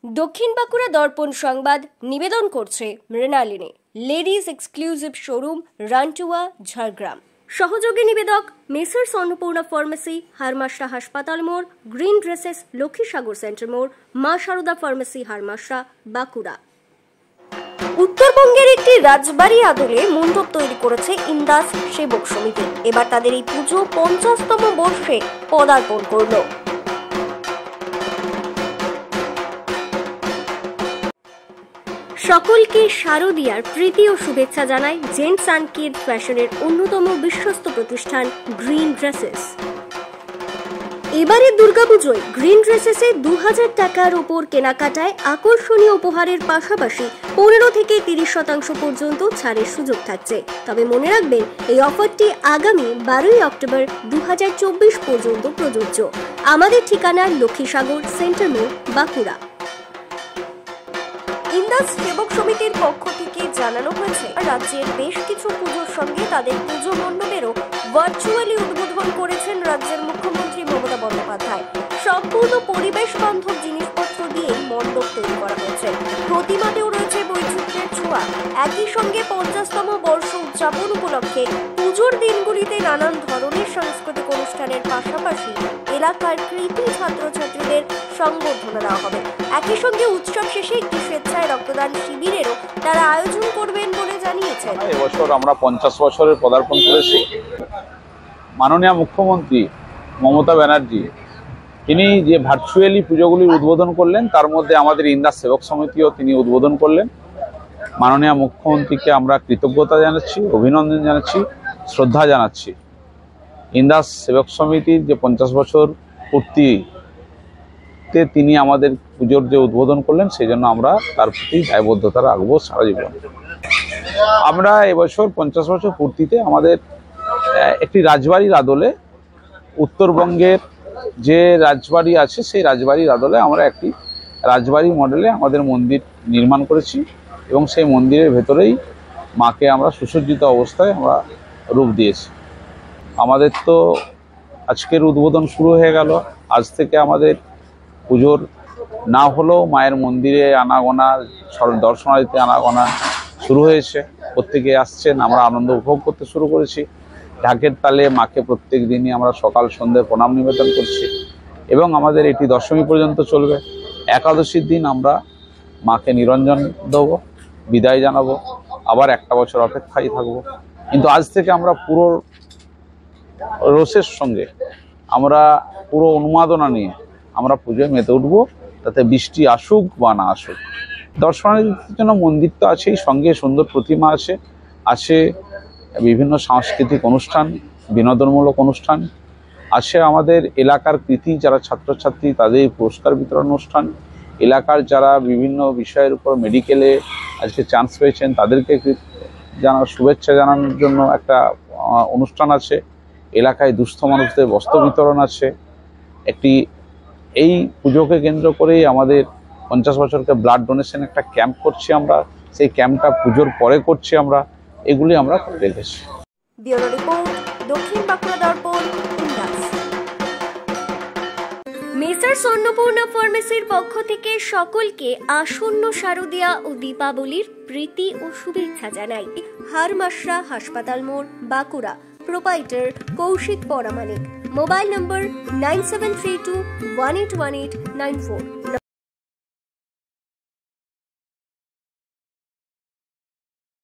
দক্ষিণ বাঁকুড়া দর্পণ সংবাদ নিবেদন করছে Mrinalini. Ladies exclusive showroom, Rantua, Jhargram. সহযোগী নিবেদক মেসার্স অন্নপূর্ণা ফার্মেসি, হারমাশরা হাসপাতাল মোড়, গ্রিন ড্রেসেস, লক্ষ্মীসাগর সেন্টার মোড়, মা শারদা ফার্মেসি, হারমাশরা, বাঁকুড়া। উত্তরবঙ্গের একটি রাজবাড়ি আদলে মণ্ডপ তৈরি করেছে ইন্দাস সেবক সমিতি। এবার তাদের এই পুজো 50তম বর্ষে পদার্পণ করল। সকলকে শারদীয়ার প্রীতি ও শুভেচ্ছা জানায় জেন্টস অ্যান্ড কিড ফ্যাশনের অন্যতম বিশ্বস্ত প্রতিষ্ঠান গ্রিন ড্রেসেস। এবারে দুর্গাপুজোয় গ্রিন ড্রেসেসে 2000 টাকার উপর কেনাকাটায় আকর্ষণীয় উপহারের পাশাপাশি 15 থেকে 30% পর্যন্ত ছাড়ের সুযোগ থাকছে। তবে মনে রাখবেন, এই অফারটি আগামী 12 অক্টোবর 2024 পর্যন্ত প্রযোজ্য। আমাদের ঠিকানা লক্ষ্মীসাগর সেন্টার মোড়, বাঁকুড়া। ইন্দাস সেবক সমিতির পক্ষ থেকে জানানো হয়েছে, রাজ্যের বেশ কিছু পুজোর সঙ্গে তাদের পুজো মণ্ডপেরও ভার্চুয়ালি উদ্বোধন করেছেন রাজ্যের মুখ্যমন্ত্রী মমতা বন্দ্যোপাধ্যায়। সম্পূর্ণ পরিবেশ বান্ধব জিনিসপত্র দিয়ে মণ্ডপ তৈরি করা হয়েছে। প্রতিমাতেও রয়েছে বৈচিত্র্যের ছোঁয়া। একই সঙ্গে 50তম বর্ষ উদযাপন উপলক্ষে পুজোর দিনগুলিতে নানান ধরনের সাংস্কৃতিক অনুষ্ঠানের পাশাপাশি এলাকার কৃতি ছাত্রছাত্রীদের সংবর্ধনা দেওয়া হবে। একই সঙ্গে উৎসব শেষে একটি স্বেচ্ছায় রক্তদান শিবিরেরও তারা আয়োজন করবেন বলে জানিয়েছেন। এবছর আমরা 50 বছরের পদার্পণ করেছি। মাননীয় মুখ্যমন্ত্রী মমতা ব্যানার্জি তিনি যে ভার্চুয়ালি পুজোগুলির উদ্বোধন করলেন, তার মধ্যে আমাদের ইন্দাস সেবক সমিতিও তিনি উদ্বোধন করলেন। মাননীয় মুখ্যমন্ত্রীকে আমরা কৃতজ্ঞতা জানাচ্ছি, অভিনন্দন জানাচ্ছি, শ্রদ্ধা জানাচ্ছি। ইন্দাস সেবক সমিতির যে 50 বছর পূর্তিতে তিনি আমাদের পুজোর যে উদ্বোধন করলেন, সেই জন্য আমরা তার প্রতি দায়বদ্ধতা রাখবো সারা জীবন। আমরা এবছর 50 বছর পূর্তিতে আমাদের একটি রাজবাড়ির আদলে, উত্তরবঙ্গের যে রাজবাড়ি আছে সেই রাজবাড়ির আদলে আমরা একটি রাজবাড়ি মডেলে আমাদের মন্দির নির্মাণ করেছি এবং সেই মন্দিরের ভেতরেই মাকে আমরা সুসজ্জিত অবস্থায় আমরা রূপ দিয়েছি। আমাদের তো আজকের উদ্বোধন শুরু হয়ে গেল। আজ থেকে আমাদের পুজোর না হলেও মায়ের মন্দিরে আনাগোনা, দর্শনার্থীতে আনাগোনা শুরু হয়েছে। প্রত্যেকে আসছেন, আমরা আনন্দ উপভোগ করতে শুরু করেছি। ঢাকের তালে মাকে প্রত্যেক দিনই আমরা সকাল সন্ধ্যে প্রণাম নিবেদন করছি এবং আমাদের এটি দশমী পর্যন্ত চলবে। একাদশীর দিন আমরা মাকে নিরঞ্জন দেব, বিদায় জানাবো, আবার একটা বছর অপেক্ষায় থাকবো। কিন্তু আজ থেকে আমরা পুরো রোষের সঙ্গে, আমরা পুরো উন্মাদনা নিয়ে আমরা পুজোয় মেতে উঠবো, তাতে বৃষ্টি আসুক বা না আসুক। দর্শনার্থীদের জন্য মন্দির তো আছেই, সঙ্গে সুন্দর প্রতিমা আছে বিভিন্ন সাংস্কৃতিক অনুষ্ঠান, বিনোদনমূলক অনুষ্ঠান আছে। আমাদের এলাকার কৃতি যারা ছাত্রছাত্রী তাদের পুরস্কার বিতরণ অনুষ্ঠান, এলাকার যারা বিভিন্ন বিষয়ের উপর মেডিকেলে আজকে চান্স পেয়েছেন তাদেরকে শুভেচ্ছা জানানোর জন্য একটা অনুষ্ঠান আছে। এলাকায় দুস্থ মানুষদের বস্ত্র বিতরণ আছে। এই পুজোকে কেন্দ্র করেই আমাদের 50 বছরকে ব্লাড ডোনেশন একটা ক্যাম্প করছি আমরা। সেই ক্যাম্পটা পুজোর পরে করছি আমরা। এগুলি আমরা রেখেছি। ব্যুরো রিপোর্ট, দক্ষিণ বাঁকুড়া দর্পণ, ইন্দাস। মেসার্স অন্নপূর্ণা ফার্মেসির পক্ষ থেকে সকলকে আসন্ন শারদীয়া ও দীপাবলির প্রীতি ও শুভেচ্ছা জানাই। হারমাশরা হাসপাতাল মোড়, Bankura. Proprietor Koushik Paramanik. Mobile number 9732181894।